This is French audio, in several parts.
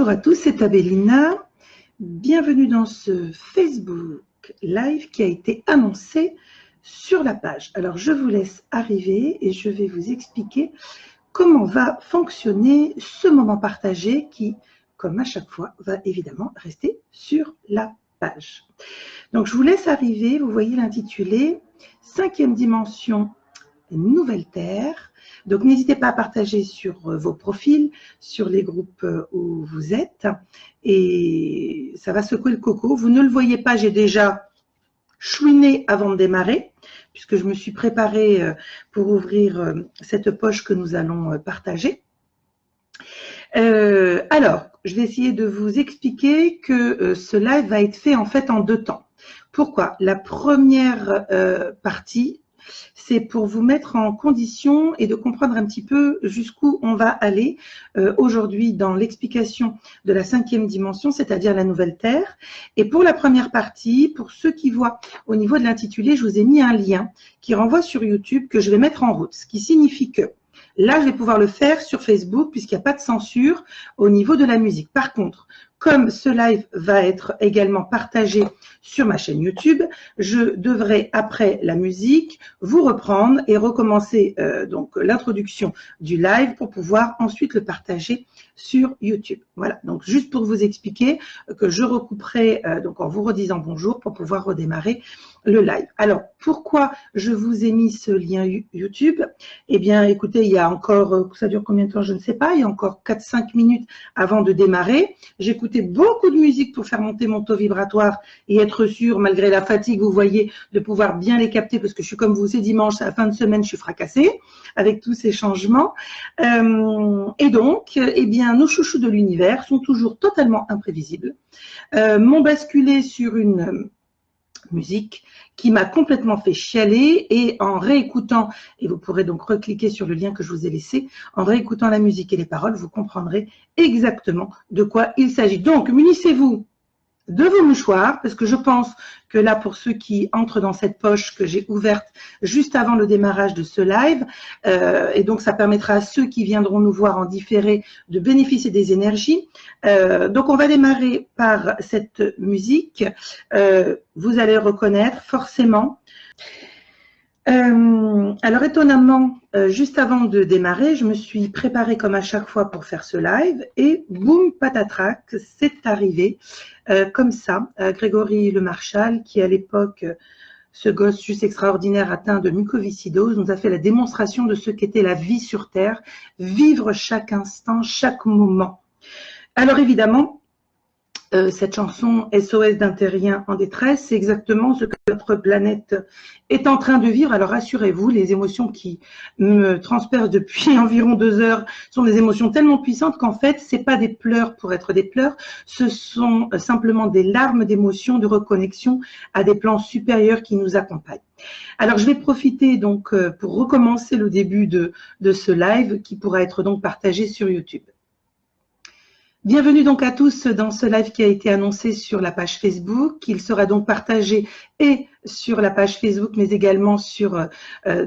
Bonjour à tous, c'est Abelina. Bienvenue dans ce Facebook Live qui a été annoncé sur la page. Alors, je vous laisse arriver et je vais vous expliquer comment va fonctionner ce moment partagé qui, comme à chaque fois, va évidemment rester sur la page. Donc, je vous laisse arriver. Vous voyez l'intitulé « 5e dimension, nouvelle Terre ». Donc, n'hésitez pas à partager sur vos profils, sur les groupes où vous êtes. Et ça va secouer le coco. Vous ne le voyez pas, j'ai déjà chouiné avant de démarrer, puisque je me suis préparée pour ouvrir cette poche que nous allons partager. Alors, je vais essayer de vous expliquer que ce live va être fait en fait en 2 temps. Pourquoi? La première partie, c'est pour vous mettre en condition et de comprendre un petit peu jusqu'où on va aller aujourd'hui dans l'explication de la 5e dimension, c'est-à-dire la nouvelle Terre. Et pour la première partie, pour ceux qui voient au niveau de l'intitulé, je vous ai mis un lien qui renvoie sur YouTube que je vais mettre en route, ce qui signifie que là, je vais pouvoir le faire sur Facebook puisqu'il n'y a pas de censure au niveau de la musique. Par contre, comme ce live va être également partagé sur ma chaîne YouTube, je devrais, après la musique, vous reprendre et recommencer donc l'introduction du live pour pouvoir ensuite le partager sur YouTube. Voilà, donc juste pour vous expliquer que je recouperai donc en vous redisant bonjour pour pouvoir redémarrer le live. Alors, pourquoi je vous ai mis ce lien YouTube? Eh bien, écoutez, il y a encore, ça dure combien de temps? Je ne sais pas, il y a encore 4-5 minutes avant de démarrer. J'écoutais beaucoup de musique pour faire monter mon taux vibratoire et être sûr, malgré la fatigue, vous voyez, de pouvoir bien les capter parce que je suis comme vous, c'est dimanche, à la fin de semaine, je suis fracassée avec tous ces changements. Et donc, eh bien, nos chouchous de l'univers sont toujours totalement imprévisibles, m'ont basculé sur une musique qui m'a complètement fait chialer et en réécoutant, et vous pourrez donc recliquer sur le lien que je vous ai laissé, en réécoutant la musique et les paroles, vous comprendrez exactement de quoi il s'agit. Donc, munissez-vous de vos mouchoirs, parce que je pense que là, pour ceux qui entrent dans cette poche que j'ai ouverte juste avant le démarrage de ce live, et donc ça permettra à ceux qui viendront nous voir en différé de bénéficier des énergies. Donc on va démarrer par cette musique. Vous allez reconnaître forcément. Alors étonnamment, juste avant de démarrer, je me suis préparée comme à chaque fois pour faire ce live et boum, patatrac, c'est arrivé comme ça. Grégory Le Marchal, qui à l'époque, ce gosse juste extraordinaire atteint de mucoviscidose, nous a fait la démonstration de ce qu'était la vie sur Terre, vivre chaque instant, chaque moment. Alors évidemment, cette chanson SOS d'un terrien en détresse, c'est exactement ce que notre planète est en train de vivre. Alors rassurez-vous, les émotions qui me transpercent depuis environ 2 heures sont des émotions tellement puissantes qu'en fait, c'est pas des pleurs pour être des pleurs, ce sont simplement des larmes d'émotion, de reconnexion à des plans supérieurs qui nous accompagnent. Alors je vais profiter donc pour recommencer le début de ce live qui pourra être donc partagé sur YouTube. Bienvenue donc à tous dans ce live qui a été annoncé sur la page Facebook. Il sera donc partagé et sur la page Facebook, mais également sur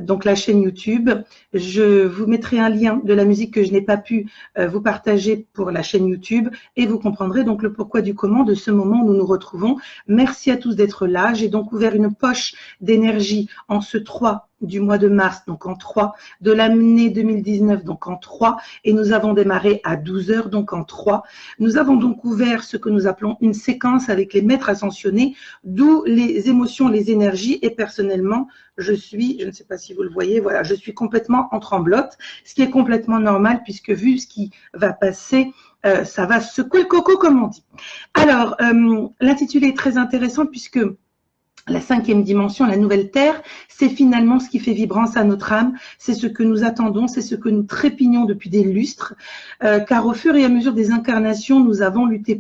donc la chaîne YouTube. Je vous mettrai un lien de la musique que je n'ai pas pu vous partager pour la chaîne YouTube et vous comprendrez donc le pourquoi du comment de ce moment où nous nous retrouvons. Merci à tous d'être là. J'ai donc ouvert une poche d'énergie en ce 3 du mois de mars, donc en 3, de l'année 2019, donc en 3, et nous avons démarré à 12 heures, donc en 3. Nous avons donc ouvert ce que nous appelons une séquence avec les maîtres ascensionnés, d'où les émotions, les énergies, et personnellement, je ne sais pas si vous le voyez, voilà, je suis complètement en tremblote, ce qui est complètement normal, puisque vu ce qui va passer, ça va secouer le coco, comme on dit. Alors, l'intitulé est très intéressant, puisque la 5e dimension, la nouvelle Terre, c'est finalement ce qui fait vibrance à notre âme, c'est ce que nous attendons, c'est ce que nous trépignons depuis des lustres, car au fur et à mesure des incarnations, nous avons lutté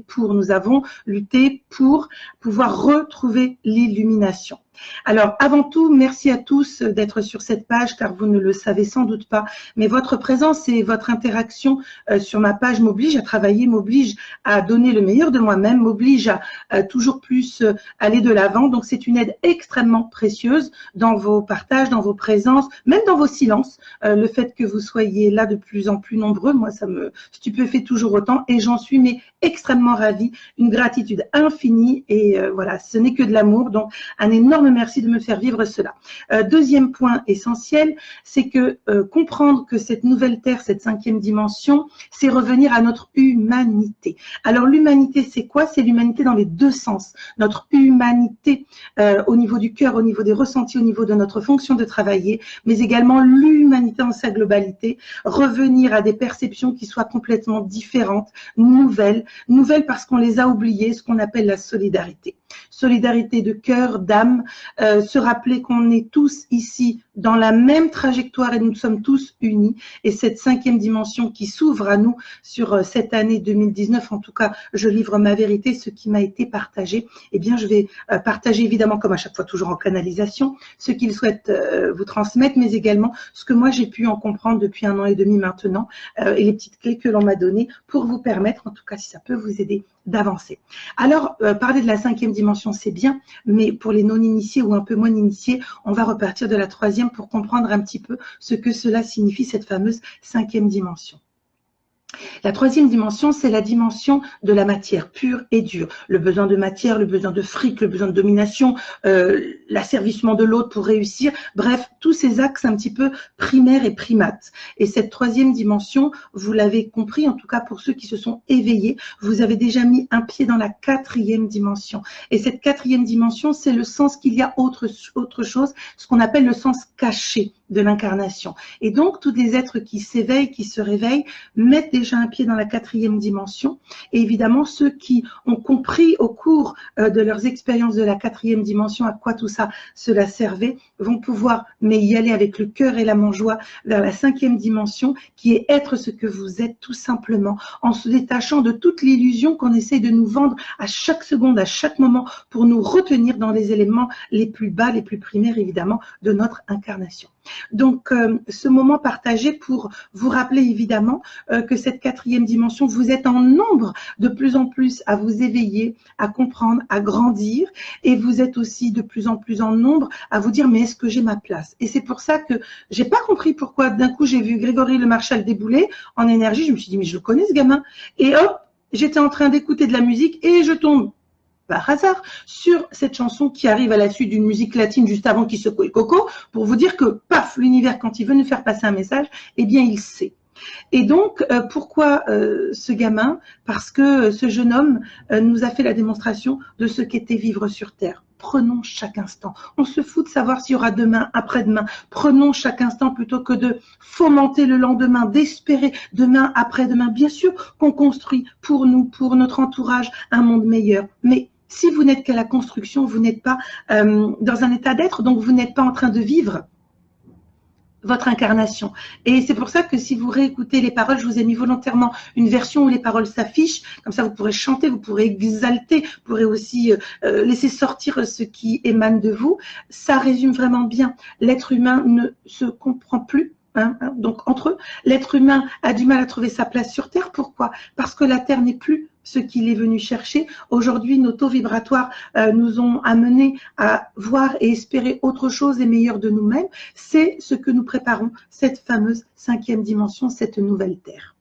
pour pouvoir retrouver l'illumination. Alors, avant tout, merci à tous d'être sur cette page, car vous ne le savez sans doute pas, mais votre présence et votre interaction sur ma page m'oblige à travailler, m'oblige à donner le meilleur de moi-même, m'oblige à toujours plus aller de l'avant. Donc, c'est une aide extrêmement précieuse dans vos partages, dans vos présences, même dans vos silences. Le fait que vous soyez là de plus en plus nombreux, moi, ça me stupéfait toujours autant et j'en suis mais extrêmement ravie, une gratitude infinie et voilà, ce n'est que de l'amour. Donc, un énorme merci de me faire vivre cela. Deuxième point essentiel, c'est que comprendre que cette nouvelle Terre, cette 5e dimension, c'est revenir à notre humanité. Alors, l'humanité, c'est quoi? C'est l'humanité dans les deux sens. Notre humanité au niveau du cœur, au niveau des ressentis, au niveau de notre fonction de travailler, mais également l'humanité en sa globalité, revenir à des perceptions qui soient complètement différentes, nouvelles parce qu'on les a oubliées, ce qu'on appelle la solidarité. Solidarité de cœur, d'âme, se rappeler qu'on est tous ici dans la même trajectoire et nous sommes tous unis. Et cette 5e dimension qui s'ouvre à nous sur cette année 2019, en tout cas, je livre ma vérité, ce qui m'a été partagé. Eh bien, je vais partager évidemment, comme à chaque fois, toujours en canalisation, ce qu'il souhaite vous transmettre, mais également ce que moi j'ai pu en comprendre depuis 1 an et demi maintenant et les petites clés que l'on m'a données pour vous permettre, en tout cas, si ça peut vous aider, d'avancer. Alors, parler de la 5e dimension, c'est bien, mais pour les non-initiés ou un peu moins initiés, on va repartir de la 3e pour comprendre un petit peu ce que cela signifie, cette fameuse 5e dimension. La 3e dimension, c'est la dimension de la matière pure et dure. Le besoin de matière, le besoin de fric, le besoin de domination, l'asservissement de l'autre pour réussir. Bref, tous ces axes un petit peu primaires et primates. Et cette 3e dimension, vous l'avez compris, en tout cas pour ceux qui se sont éveillés, vous avez déjà mis un pied dans la 4e dimension. Et cette 4e dimension, c'est le sens qu'il y a autre chose, ce qu'on appelle le sens caché de l'incarnation. Et donc, tous les êtres qui s'éveillent, qui se réveillent, mettent déjà un pied dans la 4e dimension. Et évidemment, ceux qui ont compris au cours de leurs expériences de la 4e dimension à quoi tout ça cela servait, vont pouvoir mais y aller avec le cœur et la joie vers la 5e dimension, qui est être ce que vous êtes tout simplement, en se détachant de toute l'illusion qu'on essaye de nous vendre à chaque seconde, à chaque moment, pour nous retenir dans les éléments les plus bas, les plus primaires évidemment, de notre incarnation. Donc, ce moment partagé pour vous rappeler évidemment que cette 4e dimension, vous êtes en nombre de plus en plus à vous éveiller, à comprendre, à grandir, et vous êtes aussi de plus en plus en nombre à vous dire mais est-ce que j'ai ma place? Et c'est pour ça que j'ai pas compris pourquoi d'un coup j'ai vu Grégory Le Marchal débouler en énergie. Je me suis dit mais je le connais ce gamin, et hop, j'étais en train d'écouter de la musique et je tombe par hasard sur cette chanson qui arrive à la suite d'une musique latine juste avant qu'il secoue le coco, pour vous dire que paf, l'univers quand il veut nous faire passer un message, eh bien il sait. Et donc, pourquoi ce gamin? Parce que ce jeune homme nous a fait la démonstration de ce qu'était vivre sur Terre. Prenons chaque instant. On se fout de savoir s'il y aura demain, après-demain. Prenons chaque instant plutôt que de fomenter le lendemain, d'espérer demain, après-demain. Bien sûr qu'on construit pour nous, pour notre entourage, un monde meilleur. Mais si vous n'êtes qu'à la construction, vous n'êtes pas dans un état d'être, donc vous n'êtes pas en train de vivre votre incarnation. Et c'est pour ça que si vous réécoutez les paroles, je vous ai mis volontairement une version où les paroles s'affichent, comme ça vous pourrez chanter, vous pourrez exalter, vous pourrez aussi laisser sortir ce qui émane de vous. Ça résume vraiment bien. L'être humain ne se comprend plus. Donc entre eux, l'être humain a du mal à trouver sa place sur Terre. Pourquoi? Parce que la Terre n'est plus ce qu'il est venu chercher. Aujourd'hui, nos taux vibratoires nous ont amenés à voir et espérer autre chose et meilleur de nous-mêmes. C'est ce que nous préparons, cette fameuse 5e dimension, cette nouvelle Terre.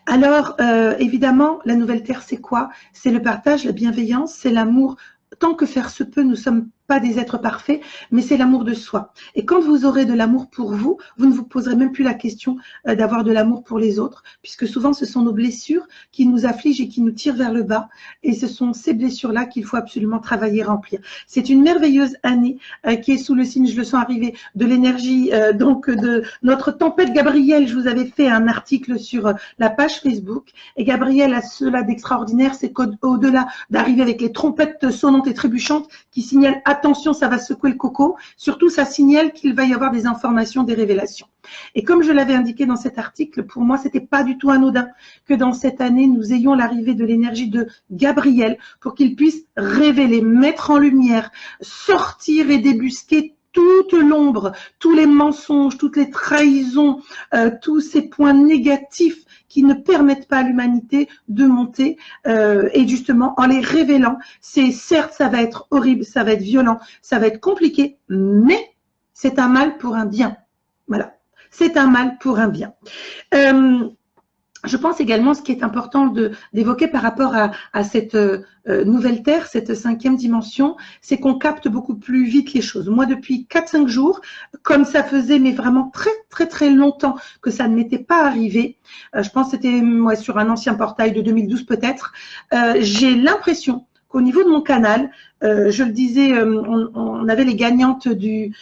Alors, évidemment, la nouvelle Terre, c'est quoi? C'est le partage, la bienveillance, c'est l'amour. Tant que faire se peut, nous sommes pas des êtres parfaits, mais c'est l'amour de soi. Et quand vous aurez de l'amour pour vous, vous ne vous poserez même plus la question d'avoir de l'amour pour les autres, puisque souvent ce sont nos blessures qui nous affligent et qui nous tirent vers le bas, et ce sont ces blessures-là qu'il faut absolument travailler, remplir. C'est une merveilleuse année qui est sous le signe, je le sens arriver, de l'énergie donc de notre tempête Gabriel. Je vous avais fait un article sur la page Facebook, et Gabriel a cela d'extraordinaire, c'est qu'au-delà d'arriver avec les trompettes sonnantes et trébuchantes qui signalent attention, ça va secouer le coco. Surtout, ça signale qu'il va y avoir des informations, des révélations. Et comme je l'avais indiqué dans cet article, pour moi, c'était pas du tout anodin que dans cette année, nous ayons l'arrivée de l'énergie de Gabriel pour qu'il puisse révéler, mettre en lumière, sortir et débusquer toute l'ombre, tous les mensonges, toutes les trahisons, tous ces points négatifs qui ne permettent pas à l'humanité de monter, et justement en les révélant, c'est certes ça va être horrible, ça va être violent, ça va être compliqué, mais c'est un mal pour un bien. Voilà, c'est un mal pour un bien. Je pense également, ce qui est important d'évoquer par rapport à cette nouvelle Terre, cette cinquième dimension, c'est qu'on capte beaucoup plus vite les choses. Moi, depuis 4-5 jours, comme ça faisait mais vraiment très longtemps que ça ne m'était pas arrivé, je pense que c'était sur un ancien portail de 2012 peut-être, j'ai l'impression qu'au niveau de mon canal, je le disais, on avait les gagnantes du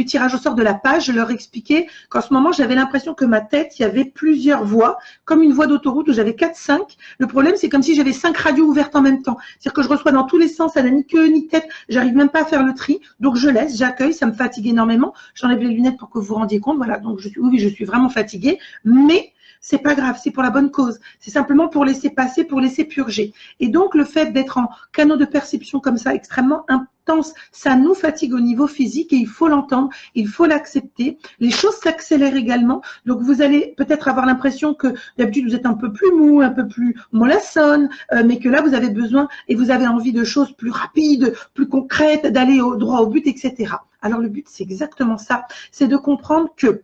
tirage au sort de la page. Je leur expliquais qu'en ce moment, j'avais l'impression que ma tête, il y avait plusieurs voies, comme une voie d'autoroute où j'avais 4-5. Le problème, c'est comme si j'avais 5 radios ouvertes en même temps. C'est-à-dire que je reçois dans tous les sens, ça n'a ni queue ni tête. J'arrive même pas à faire le tri. Donc, je laisse, j'accueille, ça me fatigue énormément. J'enlève les lunettes pour que vous vous rendiez compte. Voilà, donc oui, je suis vraiment fatiguée. Mais c'est pas grave, c'est pour la bonne cause. C'est simplement pour laisser passer, pour laisser purger. Et donc, le fait d'être en canaux de perception comme ça, extrêmement intense, ça nous fatigue au niveau physique et il faut l'entendre, il faut l'accepter. Les choses s'accélèrent également. Donc, vous allez peut-être avoir l'impression que d'habitude, vous êtes un peu plus mou, un peu plus mollassonne, mais que là, vous avez besoin et vous avez envie de choses plus rapides, plus concrètes, d'aller droit au but, etc. Alors, le but, c'est exactement ça. C'est de comprendre que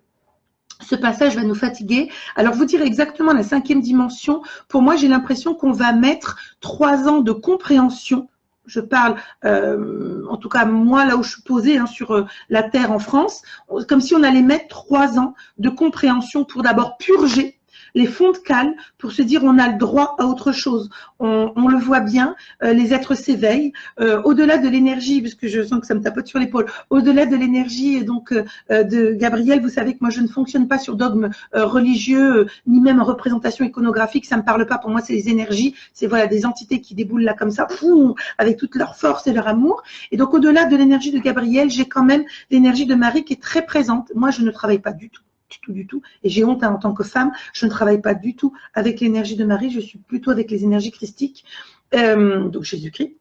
ce passage va nous fatiguer. Alors, vous dire exactement la cinquième dimension, pour moi, j'ai l'impression qu'on va mettre 3 ans de compréhension. Je parle, en tout cas, moi, là où je suis posée, sur la Terre en France, comme si on allait mettre 3 ans de compréhension pour d'abord purger les fonds de cale, pour se dire on a le droit à autre chose. On le voit bien, les êtres s'éveillent. Au-delà de l'énergie, puisque je sens que ça me tapote sur l'épaule, au-delà de l'énergie donc de Gabriel, vous savez que moi je ne fonctionne pas sur dogme religieux, ni même en représentation iconographique, ça me parle pas. Pour moi, c'est les énergies, c'est voilà des entités qui déboulent là comme ça, avec toute leur force et leur amour. Et donc au-delà de l'énergie de Gabriel, j'ai quand même l'énergie de Marie qui est très présente. Moi, je ne travaille pas du tout. Du tout. Et j'ai honte en tant que femme, je ne travaille pas du tout avec l'énergie de Marie, je suis plutôt avec les énergies christiques, donc Jésus-Christ,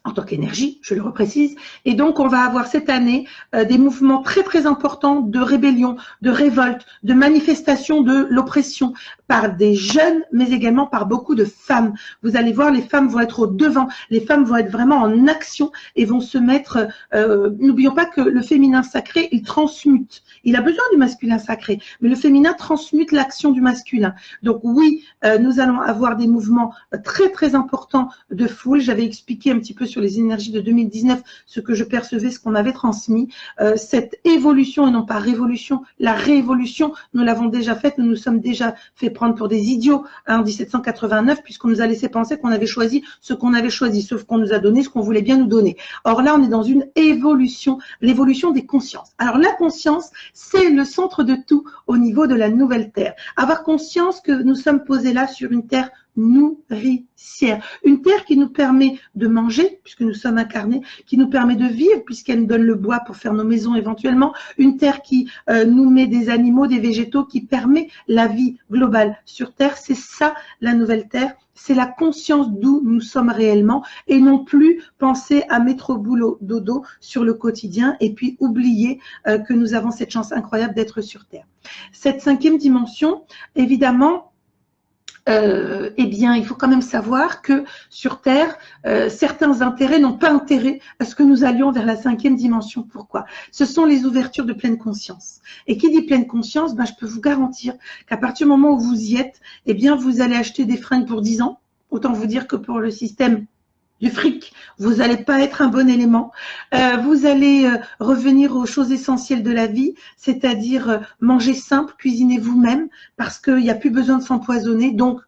en tant qu'énergie, je le reprécise. Et donc, on va avoir cette année des mouvements très importants de rébellion, de révolte, de manifestation de l'oppression par des jeunes, mais également par beaucoup de femmes. Vous allez voir, les femmes vont être au devant, les femmes vont être vraiment en action et vont se mettre… N'oublions pas que le féminin sacré, il transmute. Il a besoin du masculin sacré, mais le féminin transmute l'action du masculin. Donc oui, nous allons avoir des mouvements très importants de foule. J'avais expliqué un petit peu sur les énergies de 2019 ce que je percevais, ce qu'on m'avait transmis. Cette évolution et non pas révolution, la révolution, nous l'avons déjà faite, nous nous sommes déjà fait prendre pour des idiots en 1789 puisqu'on nous a laissé penser qu'on avait choisi ce qu'on avait choisi, sauf qu'on nous a donné ce qu'on voulait bien nous donner. Or là, on est dans une évolution, l'évolution des consciences. Alors la conscience, c'est le centre de tout au niveau de la nouvelle Terre. Avoir conscience que nous sommes posés là sur une Terre nourricière, une terre qui nous permet de manger puisque nous sommes incarnés, qui nous permet de vivre puisqu'elle nous donne le bois pour faire nos maisons éventuellement, une terre qui nous met des animaux, des végétaux, qui permet la vie globale sur terre. C'est ça la nouvelle terre, c'est la conscience d'où nous sommes réellement et non plus penser à mettre au boulot dodo sur le quotidien et puis oublier que nous avons cette chance incroyable d'être sur terre. Cette cinquième dimension, évidemment, eh bien, il faut quand même savoir que sur Terre, certains intérêts n'ont pas intérêt à ce que nous allions vers la cinquième dimension. Pourquoi? Ce sont les ouvertures de pleine conscience. Et qui dit pleine conscience, je peux vous garantir qu'à partir du moment où vous y êtes, eh bien, vous allez acheter des fringues pour 10 ans. Autant vous dire que pour le système du fric, vous n'allez pas être un bon élément. Vous allez revenir aux choses essentielles de la vie, c'est-à-dire manger simple, cuisiner vous-même, parce qu'il n'y a plus besoin de s'empoisonner. Donc,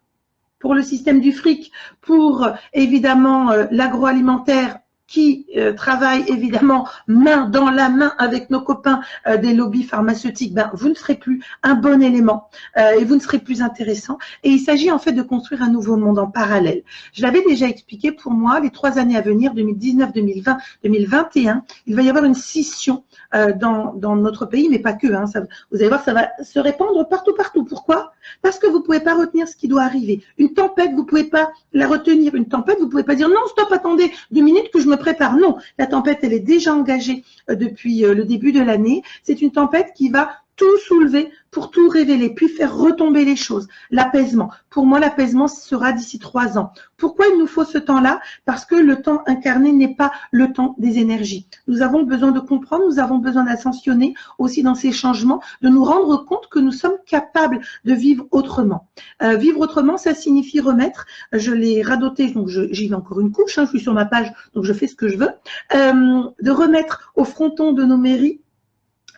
pour le système du fric, pour évidemment l'agroalimentaire, qui travaille évidemment main dans la main avec nos copains des lobbies pharmaceutiques, vous ne serez plus un bon élément et vous ne serez plus intéressant. Et il s'agit en fait de construire un nouveau monde en parallèle. Je l'avais déjà expliqué, pour moi, les 3 années à venir, 2019, 2020, 2021, il va y avoir une scission dans notre pays, mais pas que. Vous allez voir, ça va se répandre partout. Pourquoi? Parce que vous ne pouvez pas retenir ce qui doit arriver. Une tempête, vous ne pouvez pas la retenir. Une tempête, vous ne pouvez pas dire non, stop, attendez 2 minutes que je me prépare. Non, la tempête, elle est déjà engagée depuis le début de l'année. C'est une tempête qui va tout soulever, pour tout révéler, puis faire retomber les choses. L'apaisement. Pour moi, l'apaisement sera d'ici 3 ans. Pourquoi il nous faut ce temps-là? Parce que le temps incarné n'est pas le temps des énergies. Nous avons besoin de comprendre, nous avons besoin d'ascensionner aussi dans ces changements, de nous rendre compte que nous sommes capables de vivre autrement. Vivre autrement, ça signifie remettre. Je l'ai radoté, donc j'y vais encore une couche, hein, je suis sur ma page, donc je fais ce que je veux. De remettre au fronton de nos mairies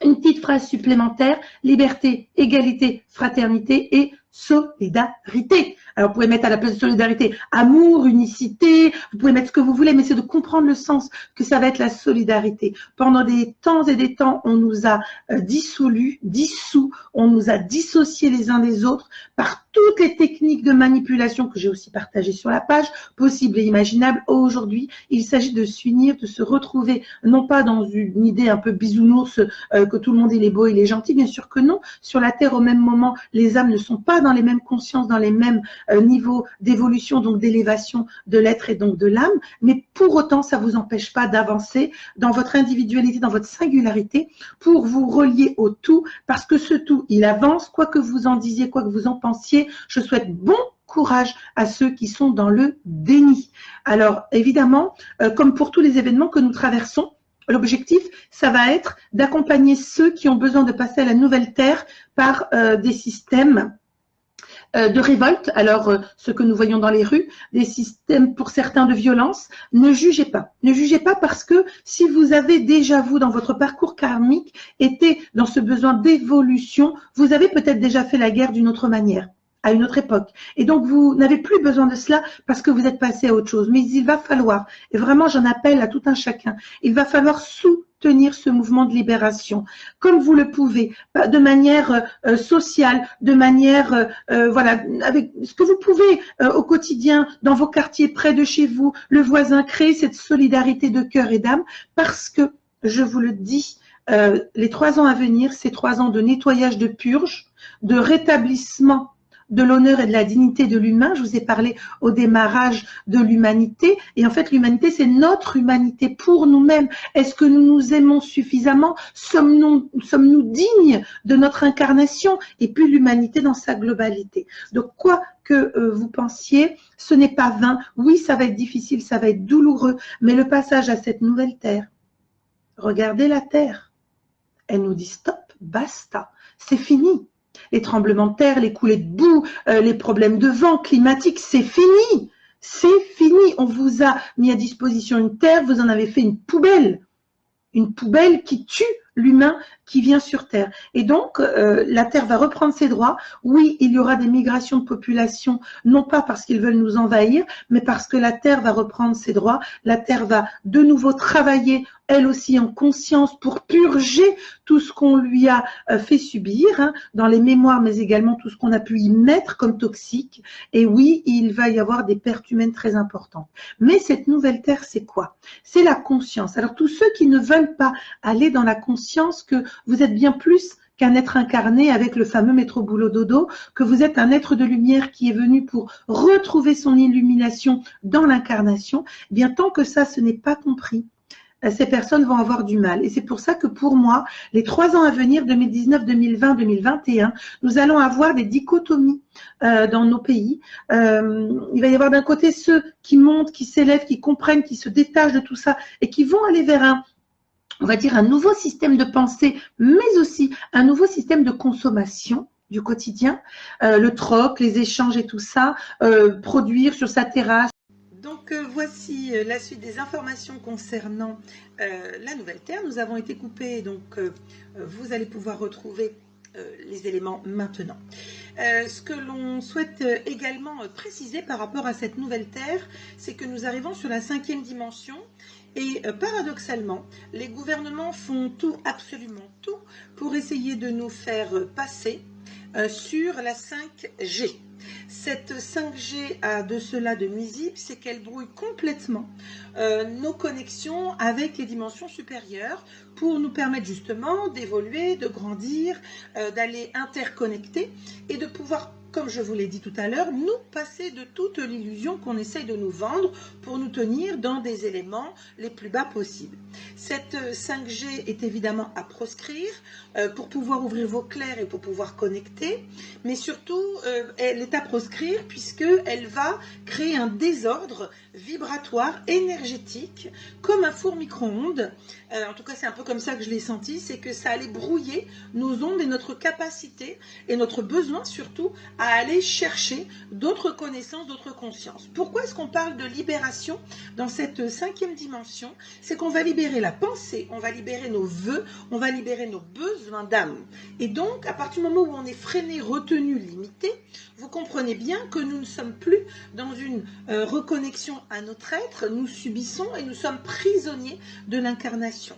une petite phrase supplémentaire: liberté, égalité, fraternité et solidarité. Alors, vous pouvez mettre à la place de solidarité amour, unicité, vous pouvez mettre ce que vous voulez, mais c'est de comprendre le sens que ça va être la solidarité. Pendant des temps et des temps, on nous a dissous, on nous a dissociés les uns des autres par toutes les techniques de manipulation que j'ai aussi partagées sur la page, possibles et imaginables. Aujourd'hui, il s'agit de s'unir, de se retrouver, non pas dans une idée un peu bisounours, que tout le monde il est beau, il est gentil, bien sûr que non. Sur la Terre, au même moment, les âmes ne sont pas dans les mêmes consciences, dans les mêmes niveaux d'évolution, donc d'élévation de l'être et donc de l'âme, mais pour autant, ça ne vous empêche pas d'avancer dans votre individualité, dans votre singularité, pour vous relier au tout, parce que ce tout, il avance, quoi que vous en disiez, quoi que vous en pensiez. Je souhaite bon courage à ceux qui sont dans le déni. Alors, évidemment, comme pour tous les événements que nous traversons, l'objectif, ça va être d'accompagner ceux qui ont besoin de passer à la nouvelle terre par des systèmes de révolte. Alors, ce que nous voyons dans les rues, des systèmes pour certains de violence, ne jugez pas. Ne jugez pas, parce que si vous avez déjà, vous, dans votre parcours karmique, été dans ce besoin d'évolution, vous avez peut-être déjà fait la guerre d'une autre manière, à une autre époque. Et donc, vous n'avez plus besoin de cela parce que vous êtes passé à autre chose. Mais il va falloir, et vraiment j'en appelle à tout un chacun, il va falloir soutenir ce mouvement de libération, comme vous le pouvez, de manière sociale, de manière, voilà, avec ce que vous pouvez au quotidien, dans vos quartiers, près de chez vous, le voisin, créer cette solidarité de cœur et d'âme, parce que, je vous le dis, les 3 ans à venir, c'est 3 ans de nettoyage, de purge, de rétablissement de l'honneur et de la dignité de l'humain. Je vous ai parlé au démarrage de l'humanité. Et en fait, l'humanité, c'est notre humanité pour nous-mêmes. Est-ce que nous nous aimons suffisamment? Sommes-nous dignes de notre incarnation? Et puis l'humanité dans sa globalité. Donc, quoi que vous pensiez, ce n'est pas vain. Oui, ça va être difficile, ça va être douloureux. Mais le passage à cette nouvelle terre, regardez la terre. Elle nous dit stop, basta, c'est fini. Les tremblements de terre, les coulées de boue, les problèmes de vent climatique, c'est fini. C'est fini. On vous a mis à disposition une terre, vous en avez fait une poubelle qui tue l'humain qui vient sur Terre. Et donc, la Terre va reprendre ses droits. Oui, il y aura des migrations de population, non pas parce qu'ils veulent nous envahir, mais parce que la Terre va reprendre ses droits. La Terre va de nouveau travailler, elle aussi en conscience, pour purger tout ce qu'on lui a fait subir, hein, dans les mémoires, mais également tout ce qu'on a pu y mettre comme toxique. Et oui, il va y avoir des pertes humaines très importantes. Mais cette nouvelle Terre, c'est quoi? C'est la conscience. Alors, tous ceux qui ne veulent pas aller dans la conscience que vous êtes bien plus qu'un être incarné avec le fameux métro boulot dodo, que vous êtes un être de lumière qui est venu pour retrouver son illumination dans l'incarnation, eh bien tant que ça, ce n'est pas compris, ces personnes vont avoir du mal. Et c'est pour ça que pour moi, les 3 ans à venir, 2019, 2020, 2021, nous allons avoir des dichotomies dans nos pays. Il va y avoir d'un côté ceux qui montent, qui s'élèvent, qui comprennent, qui se détachent de tout ça et qui vont aller vers on va dire un nouveau système de pensée, mais aussi un nouveau système de consommation du quotidien, le troc, les échanges et tout ça, produire sur sa terrasse. Donc voici la suite des informations concernant la nouvelle Terre. Nous avons été coupés, donc vous allez pouvoir retrouver les éléments maintenant. Ce que l'on souhaite également préciser par rapport à cette nouvelle Terre, c'est que nous arrivons sur la 5e dimension. Et paradoxalement, les gouvernements font tout, absolument tout, pour essayer de nous faire passer sur la 5G. Cette 5G a de cela de nuisible, c'est qu'elle brouille complètement nos connexions avec les dimensions supérieures pour nous permettre justement d'évoluer, de grandir, d'aller interconnecter et de pouvoir comme je vous l'ai dit tout à l'heure, nous passer de toute l'illusion qu'on essaye de nous vendre pour nous tenir dans des éléments les plus bas possibles. Cette 5G est évidemment à proscrire pour pouvoir ouvrir vos clairs et pour pouvoir connecter, mais surtout elle est à proscrire puisqu'elle va créer un désordre vibratoire, énergétique, comme un four micro-ondes. En tout cas, c'est un peu comme ça que je l'ai senti, c'est que ça allait brouiller nos ondes et notre capacité et notre besoin surtout à aller chercher d'autres connaissances, d'autres consciences. Pourquoi est-ce qu'on parle de libération dans cette 5e dimension? C'est qu'on va libérer la pensée, on va libérer nos vœux, on va libérer nos besoins d'âme. Et donc, à partir du moment où on est freiné, retenu, limité, vous comprenez bien que nous ne sommes plus dans une reconnexion à notre être, nous subissons et nous sommes prisonniers de l'incarnation.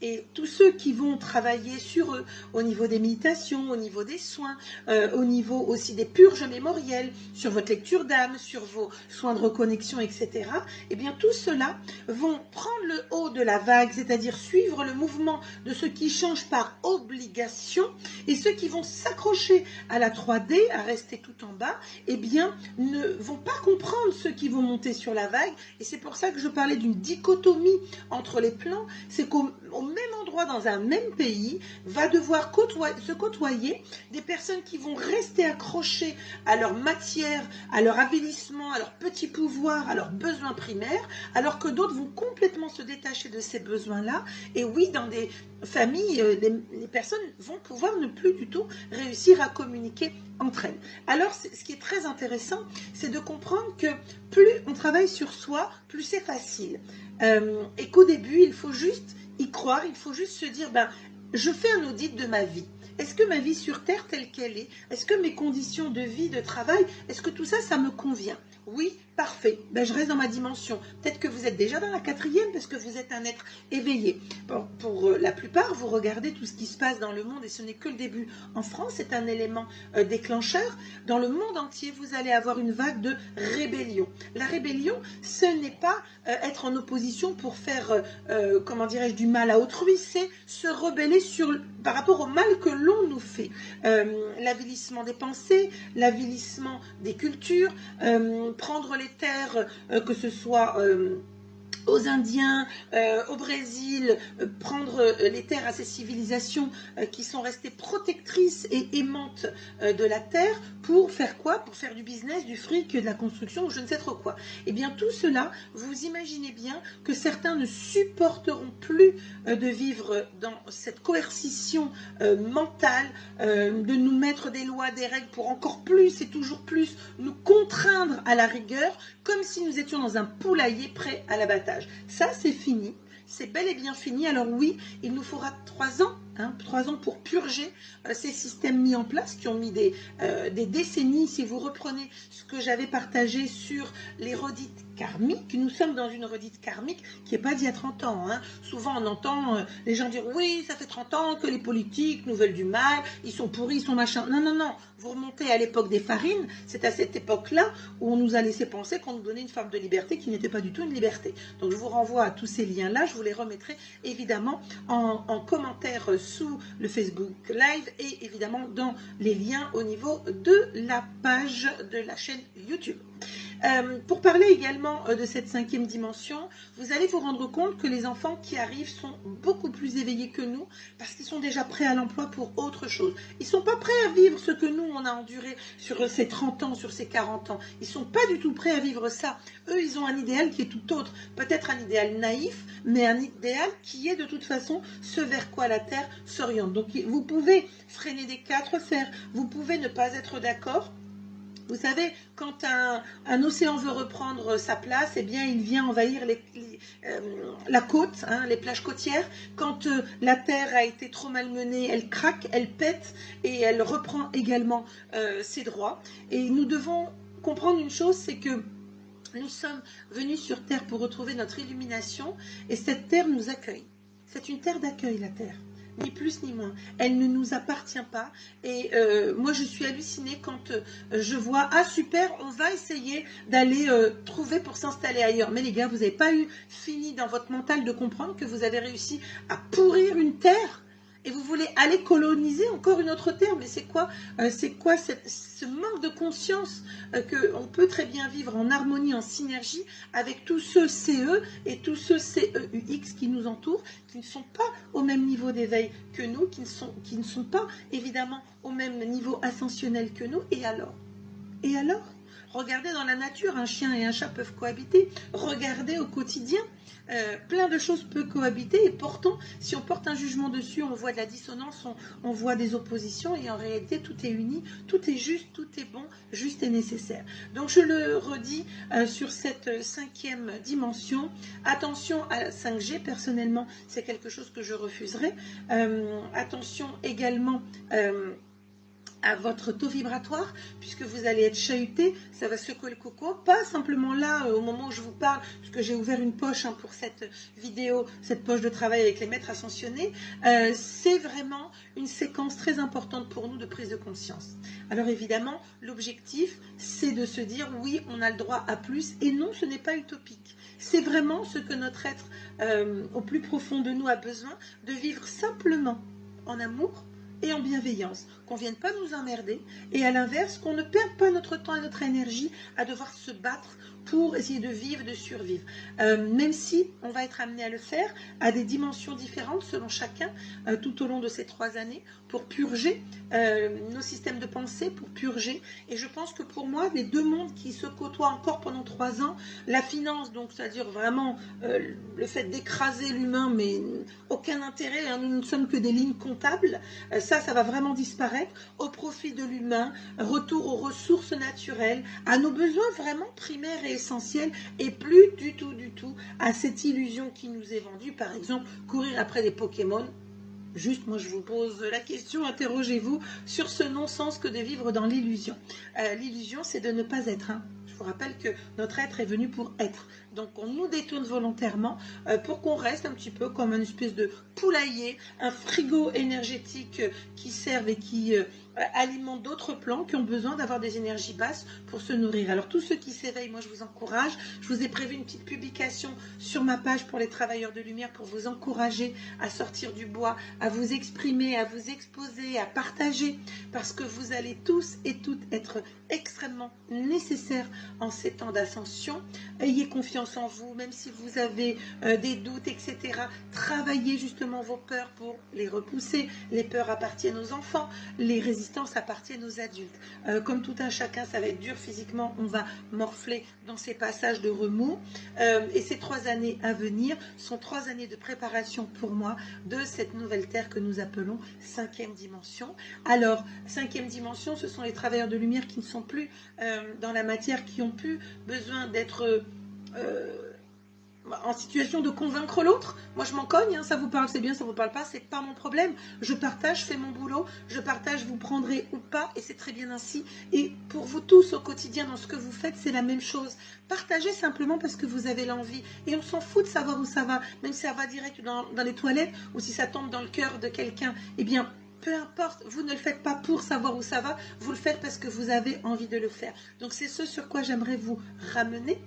Et tous ceux qui vont travailler sur eux, au niveau des méditations, au niveau des soins, au niveau aussi des purges mémorielles, sur votre lecture d'âme, sur vos soins de reconnexion, etc., eh bien tout cela vont prendre le haut de la vague, c'est-à-dire suivre le mouvement de ceux qui changent par obligation, et ceux qui vont s'accrocher à la 3D, à rester tout en bas, eh bien ne vont pas comprendre ceux qui vont monter sur la vague. Et c'est pour ça que je parlais d'une dichotomie entre les plans, c'est qu'au même endroit, dans un même pays, va devoir se côtoyer des personnes qui vont rester accrochées à leur matière, à leur avilissement, à leur petit pouvoir, à leurs besoins primaires, alors que d'autres vont complètement se détacher de ces besoins-là. Et oui, dans des familles, les personnes vont pouvoir ne plus du tout réussir à communiquer entre elles. Alors, ce qui est très intéressant, c'est de comprendre que plus on travaille sur soi, plus c'est facile. Et qu'au début, il faut juste y croire, il faut juste se dire, je fais un audit de ma vie. Est-ce que ma vie sur Terre telle qu'elle est, est-ce que mes conditions de vie, de travail, est-ce que tout ça, ça me convient? Oui, parfait. Je reste dans ma dimension. Peut-être que vous êtes déjà dans la 4e parce que vous êtes un être éveillé. Bon, pour la plupart, vous regardez tout ce qui se passe dans le monde et ce n'est que le début. En France, c'est un élément déclencheur. Dans le monde entier, vous allez avoir une vague de rébellion. La rébellion, ce n'est pas être en opposition pour faire, comment dirais-je, du mal à autrui, c'est se rebeller par rapport au mal que l'on nous fait. L'avilissement des pensées, l'avilissement des cultures, prendre les terres, que ce soit aux Indiens, au Brésil, prendre les terres à ces civilisations qui sont restées protectrices et aimantes de la terre pour faire quoi? Pour faire du business, du fric, de la construction ou je ne sais trop quoi. Eh bien tout cela, vous imaginez bien que certains ne supporteront plus de vivre dans cette coercition mentale, de nous mettre des lois, des règles pour encore plus et toujours plus nous contraindre à la rigueur, comme si nous étions dans un poulailler prêt à l'abattage. Ça, c'est fini. C'est bel et bien fini. Alors oui, il nous faudra 3 ans, 3 ans pour purger ces systèmes mis en place qui ont mis des décennies. Si vous reprenez ce que j'avais partagé sur les redites karmiques, nous sommes dans une redite karmique qui n'est pas d'il y a 30 ans. Souvent, on entend les gens dire « Oui, ça fait 30 ans que les politiques nous veulent du mal, ils sont pourris, ils sont machin. » Non, non, non. Vous remontez à l'époque des farines. C'est à cette époque-là où on nous a laissé penser qu'on nous donnait une forme de liberté qui n'était pas du tout une liberté. Donc, je vous renvoie à tous ces liens-là. Je vous les remettrai évidemment en commentaire sous le Facebook Live et évidemment dans les liens au niveau de la page de la chaîne YouTube. Pour parler également de cette 5e dimension, vous allez vous rendre compte que les enfants qui arrivent sont beaucoup plus éveillés que nous parce qu'ils sont déjà prêts à l'emploi pour autre chose. Ils ne sont pas prêts à vivre ce que nous, on a enduré sur ces 30 ans, sur ces 40 ans. Ils ne sont pas du tout prêts à vivre ça. Eux, ils ont un idéal qui est tout autre. Peut-être un idéal naïf, mais un idéal qui est de toute façon ce vers quoi la Terre s'oriente. Donc, vous pouvez freiner des 4 fers. Vous pouvez ne pas être d'accord. Vous savez, quand un océan veut reprendre sa place, eh bien, il vient envahir la côte, les plages côtières. Quand la terre a été trop malmenée, elle craque, elle pète et elle reprend également ses droits. Et nous devons comprendre une chose, c'est que nous sommes venus sur Terre pour retrouver notre illumination et cette Terre nous accueille. C'est une terre d'accueil, la Terre. Ni plus ni moins. Elle ne nous appartient pas. Et moi, je suis hallucinée quand je vois « Ah, super, on va essayer d'aller trouver pour s'installer ailleurs. » Mais les gars, vous n'avez pas eu fini dans votre mental de comprendre que vous avez réussi à pourrir une terre et vous voulez aller coloniser, encore une autre terme, mais c'est quoi ce manque de conscience qu'on peut très bien vivre en harmonie, en synergie avec tous ceux CE et tous ceux CEUX qui nous entourent, qui ne sont pas au même niveau d'éveil que nous, qui ne sont pas évidemment au même niveau ascensionnel que nous, et alors? Et alors? Regardez dans la nature, un chien et un chat peuvent cohabiter. Regardez au quotidien, plein de choses peuvent cohabiter. Et pourtant, si on porte un jugement dessus, on voit de la dissonance, on voit des oppositions. Et en réalité, tout est uni, tout est juste, tout est bon, juste et nécessaire. Donc je le redis sur cette 5e dimension. Attention à la 5G, personnellement, c'est quelque chose que je refuserais. Attention également à votre taux vibratoire, puisque vous allez être chahuté, ça va secouer le coco, pas simplement là au moment où je vous parle, puisque j'ai ouvert une poche pour cette vidéo, cette poche de travail avec les maîtres ascensionnés, c'est vraiment une séquence très importante pour nous de prise de conscience. Alors évidemment, l'objectif, c'est de se dire oui, on a le droit à plus, et non, ce n'est pas utopique. C'est vraiment ce que notre être au plus profond de nous a besoin, de vivre simplement en amour, et en bienveillance, qu'on ne vienne pas nous emmerder, et à l'inverse, qu'on ne perde pas notre temps et notre énergie à devoir se battre pour essayer de vivre, de survivre. Même si on va être amené à le faire à des dimensions différentes selon chacun tout au long de ces 3 années pour purger nos systèmes de pensée, pour purger. Et je pense que pour moi, les deux mondes qui se côtoient encore pendant 3 ans, la finance, donc c'est-à-dire vraiment le fait d'écraser l'humain, mais aucun intérêt, hein, nous ne sommes que des lignes comptables, ça va vraiment disparaître au profit de l'humain, retour aux ressources naturelles, à nos besoins vraiment primaires et essentiels, et plus du tout à cette illusion qui nous est vendue, par exemple, courir après des Pokémon. Juste, moi je vous pose la question, interrogez-vous sur ce non-sens que de vivre dans l'illusion. L'illusion, c'est de ne pas être. Je vous rappelle que notre être est venu pour être. Donc on nous détourne volontairement pour qu'on reste un petit peu comme une espèce de poulailler, un frigo énergétique qui serve et qui alimente d'autres plans qui ont besoin d'avoir des énergies basses pour se nourrir. Alors tous ceux qui s'éveillent, moi je vous encourage. Je vous ai prévu une petite publication sur ma page pour les travailleurs de lumière pour vous encourager à sortir du bois, à vous exprimer, à vous exposer, à partager, parce que vous allez tous et toutes être extrêmement nécessaires en ces temps d'ascension. Ayez confiance en vous, même si vous avez des doutes, etc. Travaillez justement vos peurs pour les repousser. Les peurs appartiennent aux enfants, les résistances appartiennent aux adultes. Comme tout un chacun, ça va être dur physiquement, on va morfler dans ces passages de remous. Et ces 3 années à venir sont 3 années de préparation pour moi de cette nouvelle terre que nous appelons 5e dimension. Alors, 5e dimension, ce sont les travailleurs de lumière qui ne sont plus dans la matière, qui ont plus besoin d'être en situation de convaincre l'autre. Moi je m'en cogne, hein, ça vous parle, c'est bien, ça vous parle pas, c'est pas mon problème. Je partage, je fais mon boulot, je partage, vous prendrez ou pas, et c'est très bien ainsi. Et pour vous tous au quotidien, dans ce que vous faites, c'est la même chose. Partagez simplement parce que vous avez l'envie. Et on s'en fout de savoir où ça va, même si ça va direct dans les toilettes, ou si ça tombe dans le cœur de quelqu'un, eh bien peu importe, vous ne le faites pas pour savoir où ça va, vous le faites parce que vous avez envie de le faire. Donc c'est ce sur quoi j'aimerais vous ramener.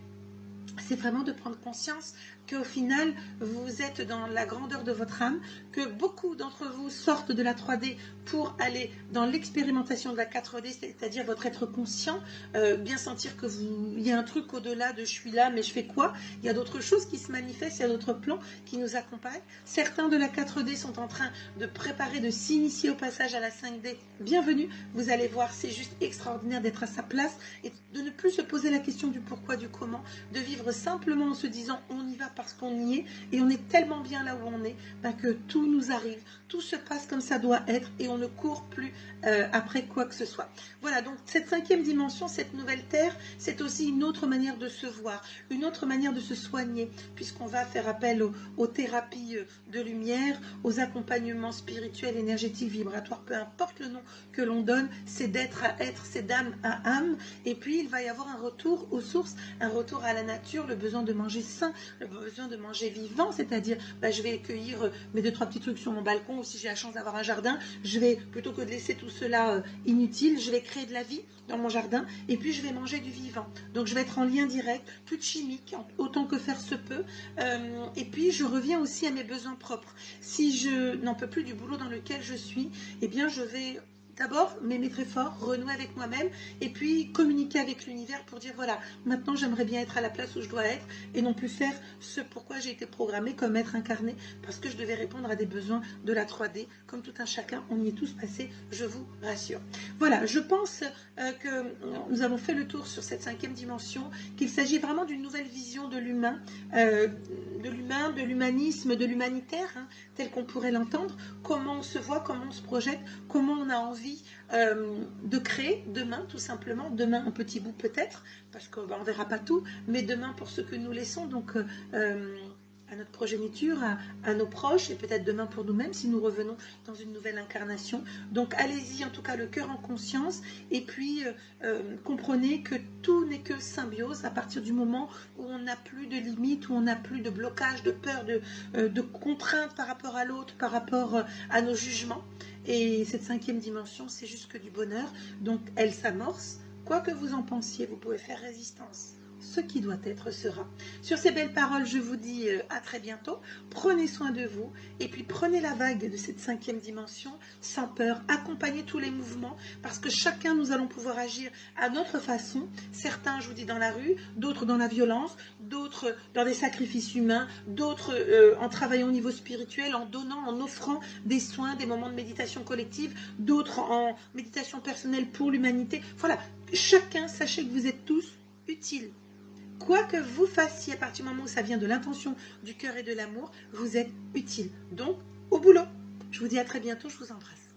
C'est vraiment de prendre conscience qu'au final, vous êtes dans la grandeur de votre âme, que beaucoup d'entre vous sortent de la 3D pour aller dans l'expérimentation de la 4D, c'est-à-dire votre être conscient, bien sentir que il y a un truc au-delà de je suis là, mais je fais quoi? Il y a d'autres choses qui se manifestent, il y a d'autres plans qui nous accompagnent. Certains de la 4D sont en train de préparer, de s'initier au passage à la 5D. Bienvenue, vous allez voir, c'est juste extraordinaire d'être à sa place et de ne plus se poser la question du pourquoi, du comment, de vivre simplement en se disant on y va parce qu'on y est et on est tellement bien là où on est que tout nous arrive, tout se passe comme ça doit être et on ne court plus après quoi que ce soit. Voilà, donc cette 5e dimension, cette nouvelle terre, c'est aussi une autre manière de se voir, une autre manière de se soigner, puisqu'on va faire appel aux thérapies de lumière, aux accompagnements spirituels, énergétiques, vibratoires, peu importe le nom que l'on donne, c'est d'être à être, c'est d'âme à âme, et puis il va y avoir un retour aux sources, un retour à la nature, le besoin de manger sain, besoin de manger vivant, c'est-à-dire je vais cueillir mes 2-3 petits trucs sur mon balcon, ou si j'ai la chance d'avoir un jardin, je vais, plutôt que de laisser tout cela inutile, je vais créer de la vie dans mon jardin, et puis je vais manger du vivant. Donc je vais être en lien direct, toute chimique, autant que faire se peut, et puis je reviens aussi à mes besoins propres. Si je n'en peux plus du boulot dans lequel je suis, eh bien je vais d'abord m'aimer très fort, renouer avec moi-même, et puis communiquer avec l'univers pour dire voilà, maintenant j'aimerais bien être à la place où je dois être, et non plus faire ce pourquoi j'ai été programmée comme être incarné, parce que je devais répondre à des besoins de la 3D, comme tout un chacun, on y est tous passés, je vous rassure. Voilà, je pense que nous avons fait le tour sur cette 5e dimension, qu'il s'agit vraiment d'une nouvelle vision de l'humain, de l'humanisme, de l'humanitaire, hein, tel qu'on pourrait l'entendre, comment on se voit, comment on se projette, comment on a envie de créer demain, tout simplement, demain un petit bout peut-être, parce qu'on ne verra pas tout, mais demain pour ce que nous laissons, donc à notre progéniture, à nos proches, et peut-être demain pour nous-mêmes, si nous revenons dans une nouvelle incarnation. Donc allez-y, en tout cas, le cœur en conscience, et puis comprenez que tout n'est que symbiose à partir du moment où on n'a plus de limites, où on n'a plus de blocage, de peur, de contraintes par rapport à l'autre, par rapport à nos jugements. Et cette 5e dimension, c'est juste que du bonheur. Donc elle s'amorce. Quoi que vous en pensiez, vous pouvez faire résistance. Ce qui doit être sera. Sur ces belles paroles, je vous dis à très bientôt. Prenez soin de vous et puis prenez la vague de cette 5e dimension sans peur. Accompagnez tous les mouvements parce que chacun, nous allons pouvoir agir à notre façon. Certains, je vous dis, dans la rue, d'autres dans la violence, d'autres dans des sacrifices humains, d'autres en travaillant au niveau spirituel, en donnant, en offrant des soins, des moments de méditation collective, d'autres en méditation personnelle pour l'humanité. Voilà, chacun, sachez que vous êtes tous utiles. Quoi que vous fassiez, à partir du moment où ça vient de l'intention, du cœur et de l'amour, vous êtes utile. Donc, au boulot. Je vous dis à très bientôt, je vous embrasse.